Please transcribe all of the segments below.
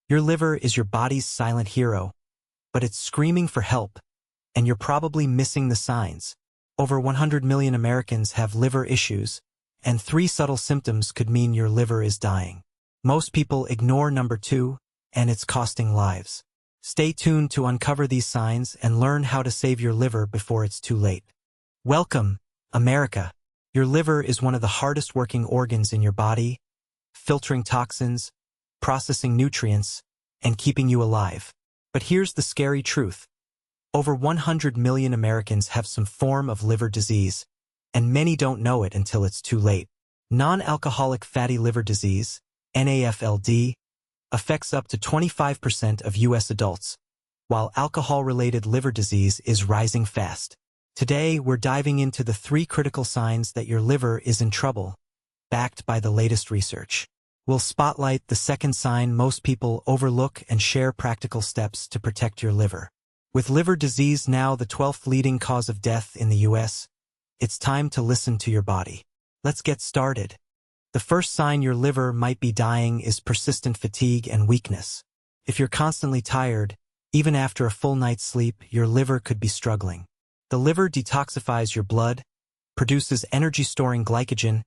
Your liver is your body's silent hero, but it's screaming for help, and you're probably missing the signs. Over 100 million Americans have liver issues, and 3 subtle symptoms could mean your liver is dying. Most people ignore number 2, and it's costing lives. Stay tuned to uncover these signs and learn how to save your liver before it's too late. Welcome, America. Your liver is one of the hardest working organs in your body, filtering toxins, processing nutrients, and keeping you alive. But here's the scary truth. Over 100 million Americans have some form of liver disease, and many don't know it until it's too late. Non-alcoholic fatty liver disease, NAFLD, affects up to 25% of U.S. adults, while alcohol-related liver disease is rising fast. Today, we're diving into the 3 critical signs that your liver is in trouble, backed by the latest research. We'll spotlight the second sign most people overlook and share practical steps to protect your liver. With liver disease now the 12th leading cause of death in the U.S., it's time to listen to your body. Let's get started. The first sign your liver might be dying is persistent fatigue and weakness. If you're constantly tired, even after a full night's sleep, your liver could be struggling. The liver detoxifies your blood, produces energy-storing glycogen,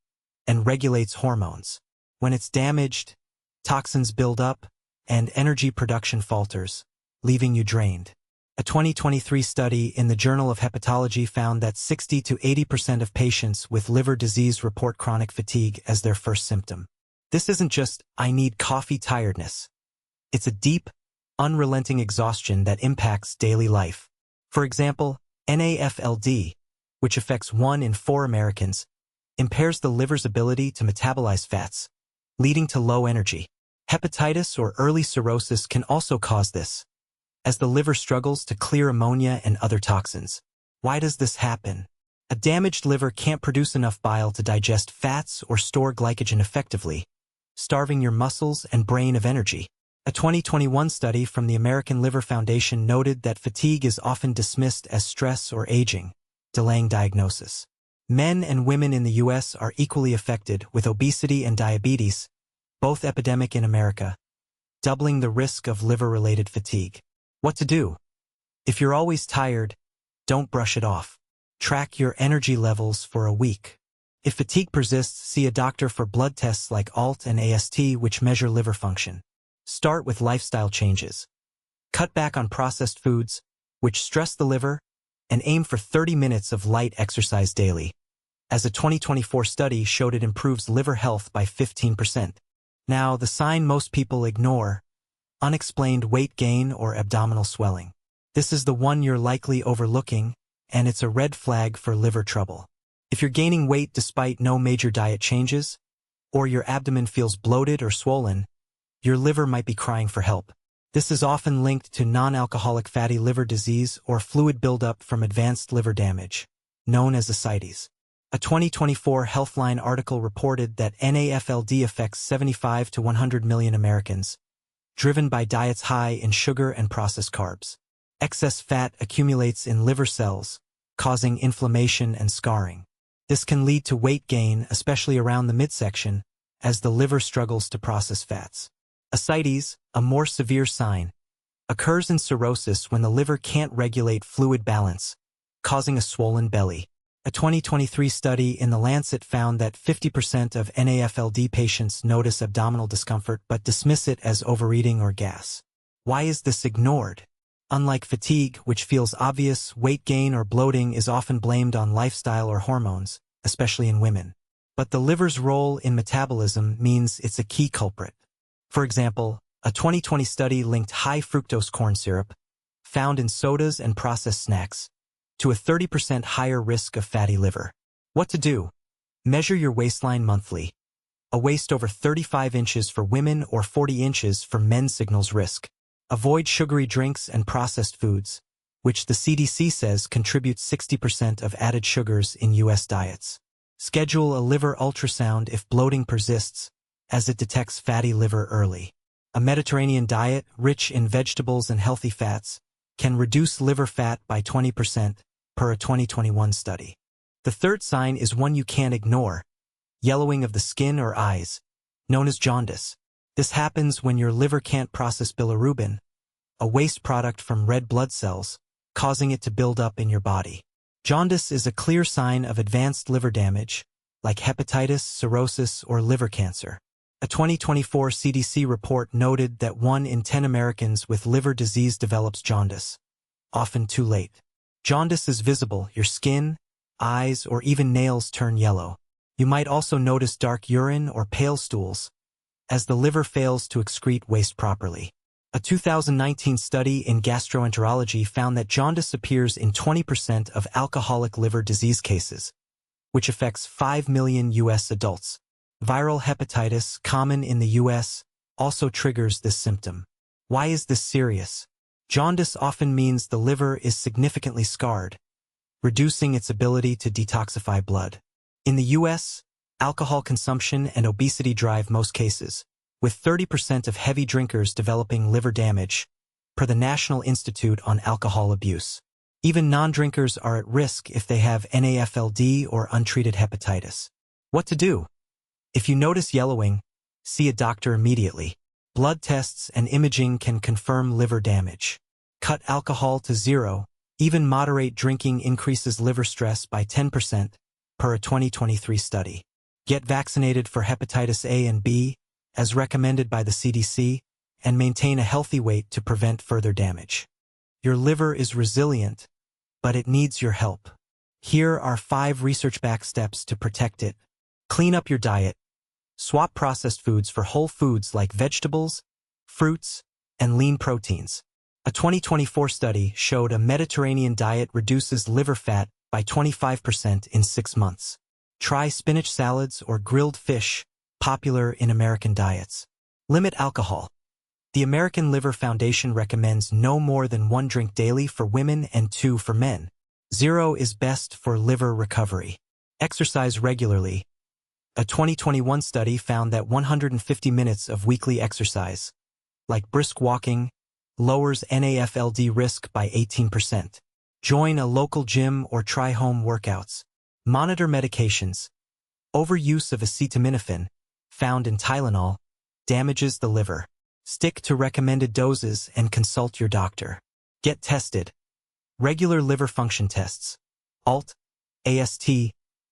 and regulates hormones. When it's damaged, toxins build up, and energy production falters, leaving you drained. A 2023 study in the Journal of Hepatology found that 60 to 80% of patients with liver disease report chronic fatigue as their first symptom. This isn't just, "I need coffee" tiredness. It's a deep, unrelenting exhaustion that impacts daily life. For example, NAFLD, which affects 1 in 4 Americans, impairs the liver's ability to metabolize fats, leading to low energy. Hepatitis or early cirrhosis can also cause this, as the liver struggles to clear ammonia and other toxins. Why does this happen? A damaged liver can't produce enough bile to digest fats or store glycogen effectively, starving your muscles and brain of energy. A 2021 study from the American Liver Foundation noted that fatigue is often dismissed as stress or aging, delaying diagnosis. Men and women in the U.S. are equally affected, with obesity and diabetes, both epidemic in America, doubling the risk of liver-related fatigue. What to do? If you're always tired, don't brush it off. Track your energy levels for a week. If fatigue persists, see a doctor for blood tests like ALT and AST, which measure liver function. Start with lifestyle changes. Cut back on processed foods, which stress the liver, and aim for 30 minutes of light exercise daily, as a 2024 study showed it improves liver health by 15%. Now, the sign most people ignore: unexplained weight gain or abdominal swelling. This is the one you're likely overlooking, and it's a red flag for liver trouble. If you're gaining weight despite no major diet changes, or your abdomen feels bloated or swollen, your liver might be crying for help. This is often linked to non-alcoholic fatty liver disease or fluid buildup from advanced liver damage, known as ascites. A 2024 Healthline article reported that NAFLD affects 75 to 100 million Americans, driven by diets high in sugar and processed carbs. Excess fat accumulates in liver cells, causing inflammation and scarring. This can lead to weight gain, especially around the midsection, as the liver struggles to process fats. Ascites, a more severe sign, occurs in cirrhosis when the liver can't regulate fluid balance, causing a swollen belly. A 2023 study in The Lancet found that 50% of NAFLD patients notice abdominal discomfort but dismiss it as overeating or gas. Why is this ignored? Unlike fatigue, which feels obvious, weight gain or bloating is often blamed on lifestyle or hormones, especially in women. But the liver's role in metabolism means it's a key culprit. For example, a 2020 study linked high fructose corn syrup, found in sodas and processed snacks, to a 30% higher risk of fatty liver. What to do? Measure your waistline monthly. A waist over 35 inches for women or 40 inches for men signals risk. Avoid sugary drinks and processed foods, which the CDC says contribute 60% of added sugars in U.S. diets. Schedule a liver ultrasound if bloating persists, as it detects fatty liver early. A Mediterranean diet, rich in vegetables and healthy fats, can reduce liver fat by 20%, per a 2021 study. The third sign is one you can't ignore: yellowing of the skin or eyes, known as jaundice. This happens when your liver can't process bilirubin, a waste product from red blood cells, causing it to build up in your body. Jaundice is a clear sign of advanced liver damage, like hepatitis, cirrhosis, or liver cancer. A 2024 CDC report noted that 1 in 10 Americans with liver disease develops jaundice, often too late. Jaundice is visible. Your skin, eyes, or even nails turn yellow. You might also notice dark urine or pale stools, as the liver fails to excrete waste properly. A 2019 study in gastroenterology found that jaundice appears in 20% of alcoholic liver disease cases, which affects 5 million U.S. adults. Viral hepatitis, common in the U.S., also triggers this symptom. Why is this serious? Jaundice often means the liver is significantly scarred, reducing its ability to detoxify blood. In the U.S., alcohol consumption and obesity drive most cases, with 30% of heavy drinkers developing liver damage, per the National Institute on Alcohol Abuse. Even non-drinkers are at risk if they have NAFLD or untreated hepatitis. What to do? If you notice yellowing, see a doctor immediately. Blood tests and imaging can confirm liver damage. Cut alcohol to 0. Even moderate drinking increases liver stress by 10%, per a 2023 study. Get vaccinated for hepatitis A and B, as recommended by the CDC, and maintain a healthy weight to prevent further damage. Your liver is resilient, but it needs your help. Here are 5 research-backed steps to protect it. Clean up your diet. Swap processed foods for whole foods like vegetables, fruits, and lean proteins. A 2024 study showed a Mediterranean diet reduces liver fat by 25% in 6 months. Try spinach salads or grilled fish, popular in American diets. Limit alcohol. The American Liver Foundation recommends no more than 1 drink daily for women and 2 for men. 0 is best for liver recovery. Exercise regularly. A 2021 study found that 150 minutes of weekly exercise, like brisk walking, lowers NAFLD risk by 18%. Join a local gym or try home workouts. Monitor medications. Overuse of acetaminophen, found in Tylenol, damages the liver. Stick to recommended doses and consult your doctor. Get tested. Regular liver function tests. ALT, AST,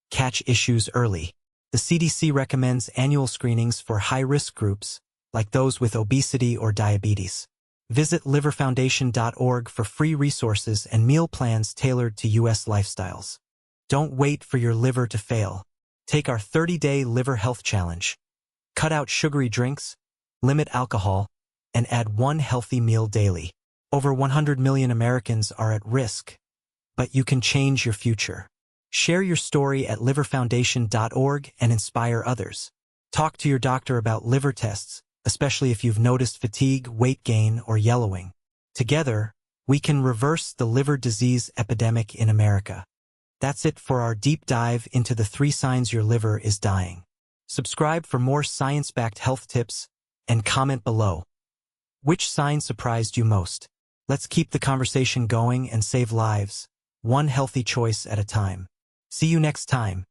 catch issues early. The CDC recommends annual screenings for high-risk groups, like those with obesity or diabetes. Visit liverfoundation.org for free resources and meal plans tailored to U.S. lifestyles. Don't wait for your liver to fail. Take our 30-day liver health challenge. Cut out sugary drinks, limit alcohol, and add 1 healthy meal daily. Over 100 million Americans are at risk, but you can change your future. Share your story at liverfoundation.org and inspire others. Talk to your doctor about liver tests, especially if you've noticed fatigue, weight gain, or yellowing. Together, we can reverse the liver disease epidemic in America. That's it for our deep dive into the 3 signs your liver is dying. Subscribe for more science-backed health tips and comment below. Which sign surprised you most? Let's keep the conversation going and save lives, 1 healthy choice at a time. See you next time.